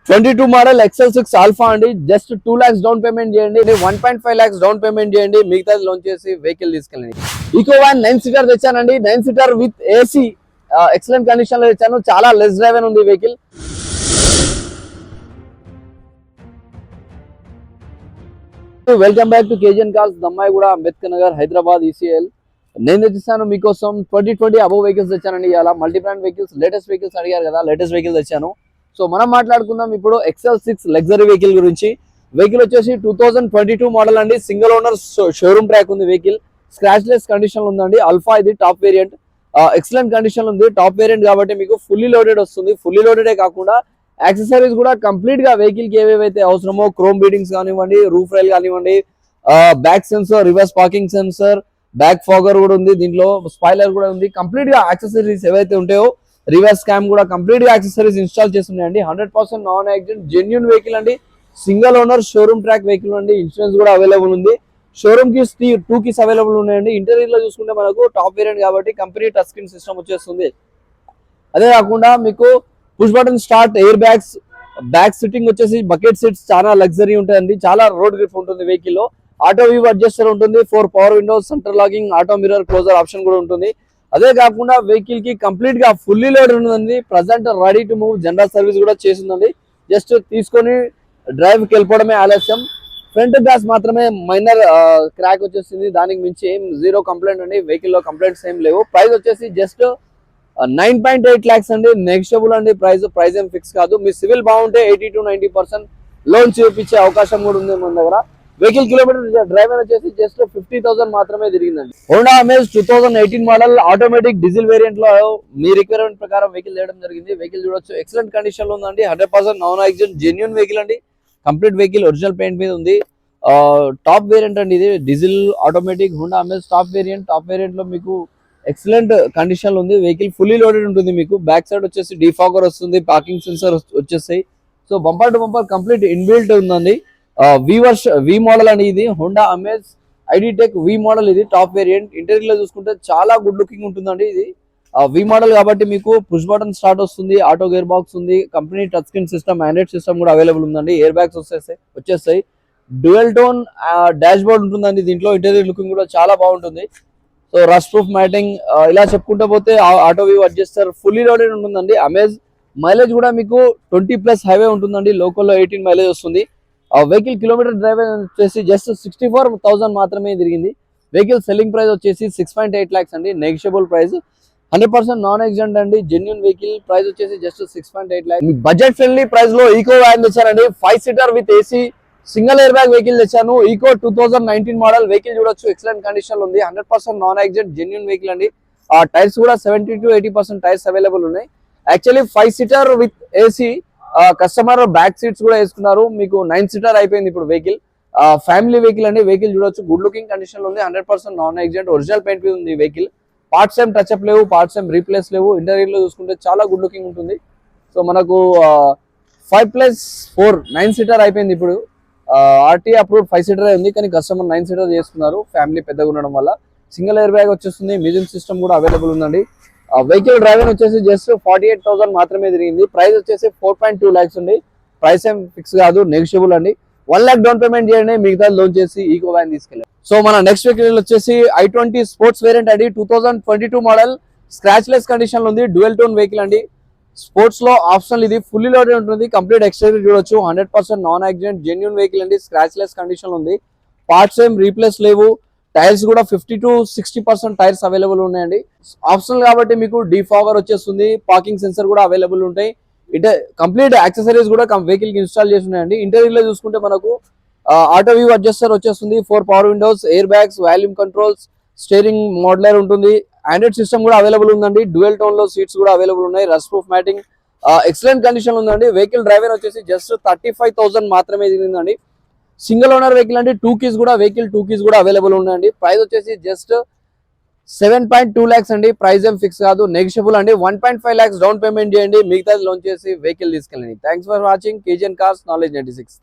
22 model XL6 alpha అండి. Just 2 lakhs down payment చేయండి, 1.5 lakhs down payment చేయండి, మిగతాది లోన్ చేసి వెహికల్ తీసుకెళ్ళండి. ఈకో వ్యాన్ 9 సీటర్ తెచ్చానండి. 9 seater with AC excellent condition లో తెచ్చాను. చాలా లెస్ డ్రైవ్ ఉంది vehicle. Welcome back to KGN Cars, Dammaiguda, Ambedkar Nagar, Hyderabad, ECL. నేను తెచ్చాను మీకోసం 2020 అబోవ్ వెహికల్స్ తెచ్చానండి. ఇలా multi brand vehicles, latest vehicles అడిగారు కదా, లేటెస్ట్ వెహికల్స్ తెచ్చాను. సో మనం మాట్లాడుకుందాం ఇప్పుడు XL6 లగ్జరీ వెహికల్ గురించి. వెహికల్ వచ్చేసి 2022 మోడల్ అండి. సింగిల్ ఓనర్ షోరూమ్ ట్రాక్ ఉంది వెహికల్. స్క్రాచ్ లెస్ కండిషన్ ఉందండి. అల్ఫా ఇది టాప్ వేరియంట్, ఎక్సలెంట్ కండిషన్ ఉంది. టాప్ వేరియంట్ కాబట్టి మీకు ఫుల్లీ లోడెడ్ వస్తుంది. ఫుల్లీ లోడెడే కాకుండా యాక్సెసరీస్ కూడా కంప్లీట్ గా వెహికల్ కి ఏవేవైతే అవసరమో, క్రోమ్ బీడింగ్స్ కానివ్వండి, రూఫ్ రైల్ కానివ్వండి, back sensor, reverse parking sensor, back fogger కూడా ఉంది, దీంట్లో స్పాయిలర్ కూడా ఉంది. కంప్లీట్ గా యాక్సెసరీస్ ఏవైతే ఉంటాయో, రివర్స్ క్యామ్ కూడా కంప్లీట్ గా యాక్సెసరీస్ ఇన్స్టాల్ చేస్తున్నాయండి. 100% నాన్ యాక్సిడెంట్ జెన్యూన్ వెహికల్ అండి. Single owner showroom track vehicle అండి. ఇన్సూరెన్స్ కూడా అవైలబుల్ ఉంది. షోరూమ్ కి 2 keys అవైలబుల్ ఉన్నాయండి. ఇంటీరియర్ లో చూసుకుంటే మనకు టాప్ వేరియంట్ కాబట్టి కంపెనీ టచ్ స్క్రీన్ సిస్టమ్ వచ్చేస్తుంది. అదే కాకుండా మీకు push button start, air bags, back sitting వచ్చేసి బకెట్ సీట్స్ చాలా లగ్జరీ ఉంటాయండి. చాలా రోడ్ గ్రిప్ ఉంటుంది వెహికల్ లో. ఆటో వ్యూ అడ్జస్టర్ ఉంటుంది. 4 power windows, centre locking, auto mirror closure option కూడా ఉంటుంది. అదే కాకుండా వెహికల్ కి కంప్లీట్ గా ఫుల్లీ లోడ్ ఉంటుంది. Present ready to move, general service కూడా చేసిందండి. జస్ట్ తీసుకొని డ్రైవ్ కి వెళ్ళిపోవడమే ఆలస్యం. ఫ్రంట్ గ్లాస్ మాత్రమే మైనర్ క్రాక్ వచ్చేసింది. దానికి మించి ఏం జీరో కంప్లైంట్ అండి. వెహికల్ లో కంప్లైంట్స్ ఏం లేవు. ప్రైస్ వచ్చేసి జస్ట్ 9.8 lakhs అండి. నెగిషియబుల్ అండి. ప్రైస్ ఏం ఫిక్స్ కాదు. మీ సివిల్ బాగుంటే 80 to 90% లోన్ చూపించే అవకాశం కూడా ఉంది మన దగ్గర. వెహికల్ కిలోమీటర్ డ్రైవర్ వచ్చేసి జస్ట్ 50,000 మాత్రమే తిరిగిందండి. Honda Amaze 2018 model automatic diesel variant లో మీ రిక్వైర్మెంట్ ప్రకారం వెహికల్ చేయడం జరిగింది. వెహికల్ చూడొచ్చు, ఎక్సలెంట్ కండిషన్ లో ఉందండి. 100% నాన్ యాక్సిడెంట్ జెన్యూన్ వెహికల్ అండి. కంప్లీట్ వెహికల్ ఒరిజినల్ పెయింట్ మీద ఉంది. టాప్ వేరియంట్ అండి ఇది. Diesel automatic Honda amaze top variant. Top variant లో మీకు ఎక్సలెంట్ కండిషన్ లో ఉంది. వెహికల్ ఫుల్లీ లోడెడ్ ఉంటుంది. మీకు బ్యాక్ సైడ్ వచ్చేసి డీఫాగర్ వస్తుంది, పార్కింగ్ సెన్సర్ వచ్చేస్తాయి. So bumper to bumper complete inbuilt ఉందండి. వి మోడల్ అని ఇది హోండా అమేజ్ ఐడి టెక్ వి మోడల్. ఇది టాప్ వేరియంట్. ఇంటీరియర్ లో చూసుకుంటే చాలా గుడ్ లుకింగ్ ఉంటుందండి. ఇది వి మోడల్ కాబట్టి మీకు పుష్ బటన్ స్టార్ట్ వస్తుంది, ఆటో గేర్ బాక్స్ ఉంది, company touch screen system, Android system కూడా అవైలబుల్ ఉందండి. ఎయిర్ బ్యాగ్స్ వచ్చేస్తాయి. డ్యూయల్ టోన్ డాష్ బోర్డ్ ఉంటుందండి. దీంట్లో ఇంటీరియర్ లుకింగ్ కూడా చాలా బాగుంటుంది. సో రస్ట్ ప్రూఫ్ మ్యాటింగ్, ఇలా చెప్పుకుంటూ పోతే auto view adjuster fully loaded ఉంటుందండి. అమేజ్ మైలేజ్ కూడా మీకు 20+ హైవే ఉంటుందండి. లోకల్లో 18 మైలేజ్ వస్తుంది. వెహికల్ కిలోమీటర్ డ్రైవ్ వచ్చేసి జస్ట్ 64,000 మాత్రమే తిరిగింది. వెహికల్ సెల్లింగ్ ప్రైస్ వచ్చేసి 6.8 lakhs అండి. నెగిషియబుల్ ప్రైస్, 100% నాన్ యాక్సిడెంట్ అండి. Genuine vehicle. ప్రైస్ వచ్చేసి just 6.8 lakhs. Budget friendly price లో ఈకో వ్యాన్ తెచ్చానండి. 5 seater with AC single air bag vehicle తెచ్చాను. Eeco 2019 model. వెహికల్ చూడొచ్చు, ఎక్సలెంట్ కండిషన్ లో ఉంది. 100% నాన్ యాక్సిడెంట్ జెన్యూన్ వెహికల్ అండి. టైర్స్ కూడా 70 to 80% టైర్స్ అవైలబుల్ ఉన్నాయి. Actually 5 seater with AC. Customer back seats కూడా వేసుకున్నారు. మీకు 9 సీటర్ అయిపోయింది ఇప్పుడు వెహికల్. ఫ్యామిలీ వెహికల్ అండి. వెహికల్ చూడొచ్చు, గుడ్ లుకింగ్ కండిషన్ లో ఉంది. 100% నాన్ యాక్సిడెంట్ ఒరిజినల్ పెయింట్ మీద ఉంది వెహికల్. పార్ట్స్ ఏం టచ్అప్ లేవు, పార్ట్స్ ఏం రీప్లేస్ లేవు. ఇంటీరియర్ లో చూసుకుంటే చాలా గుడ్ లుకింగ్ ఉంటుంది. సో మనకు 5+4 9 సీటర్ అయిపోయింది ఇప్పుడు. ఆర్టీ అప్రూవ్డ్ 5 సీటర్ ఉంది, కానీ కస్టమర్ 9 సీటర్ చేసుకున్నారు. ఫ్యామిలీ పెద్దగా ఉండడం వల్ల. సింగిల్ ఎయిర్ బ్యాగ్ వచ్చేస్తుంది. మ్యూజిక్ సిస్టమ్ కూడా అవైలబుల్ ఉందండి. వెహికల్ డ్రైవింగ్ వచ్చేసి జస్ట్ 48,000 మాత్రమే తిరిగింది. ప్రైస్ వచ్చేసి 4.2 lakhs ఉంది. ప్రైస్ ఏం ఫిక్స్ కాదు, నెగిషియబుల్ అండి. 1 lakh డౌన్ పేమెంట్ చేయండి, మిగతా లోన్ చేసి ఈకో వ్యాన్ తీసుకెళ్ళండి. సో మన నెక్స్ట్ వెహికల్ వచ్చేసి i20 స్పోర్ట్స్ వేరియంట్ అండి. 2022 మోడల్. స్క్రాచ్ లెస్ కండిషన్ లో ఉంది. డ్యూయల్ టోన్ వెహికల్ అండి. స్పోర్ట్స్ లో ఆప్షనల్ ఇది. ఫుల్లీ లోడెడ్ ఉంటుంది. కంప్లీట్ ఎక్స్టీరియర్ చూడొచ్చు. 100% నాన్ యాక్సిడెంట్ జెన్యూన్ వెహికల్ అండి. స్క్రాచ్ లెస్ కండిషన్ ఉంది. పార్ట్స్ ఏం రీప్లేస్ లేవు. టైర్స్ కూడా 50 to 60% టైర్స్ అవైలబుల్ ఉన్నాయండి. ఆప్షనల్ కాబట్టి మీకు డీఫాగర్ వచ్చేస్తుంది, పార్కింగ్ సెన్సర్ కూడా అవైలబుల్ ఉంటాయి. ఇటే కంప్లీట్ యాక్సెసరీస్ కూడా వెహికల్ కి ఇన్స్టాల్ చేసి ఉన్నాయండి. ఇంటీరియర్ లో చూసుకుంటే మనకు ఆటో వ్యూ అడ్జస్టర్ వచ్చేస్తుంది, 4 power Windows, air bags, volume controls, steering modular ఉంటుంది. ఆండ్రాయిడ్ సిస్టమ్ కూడా అవైలబుల్ ఉందండి. డ్యూయల్ టోన్ లో సీట్స్ కూడా అవైలబుల్ ఉన్నాయి. Rust proof matting, excellent condition ఉందండి. వెహికల్ డ్రైవర్ వచ్చేసి జస్ట్ 35,000 మాత్రమే తిరిగిందండి. సింగిల్ ఓనర్ వెహికల్ అండి. 2 keys కూడా వెహికల్ 2 keys కూడా అవైలబుల్ ఉన్నాయండి. ప్రైస్ వచ్చేసి జస్ట్ 7.2 lakhs అండి. ప్రైస్ ఏం ఫిక్స్ కాదు, నెగిషియబుల్ అండి. 1.5 lakhs డౌన్ పేమెంట్ చేయండి, మిగతాది లోన్ చేసి వెహికల్ తీసుకెళ్ళండి. Thanks for watching KGN cars knowledge 96.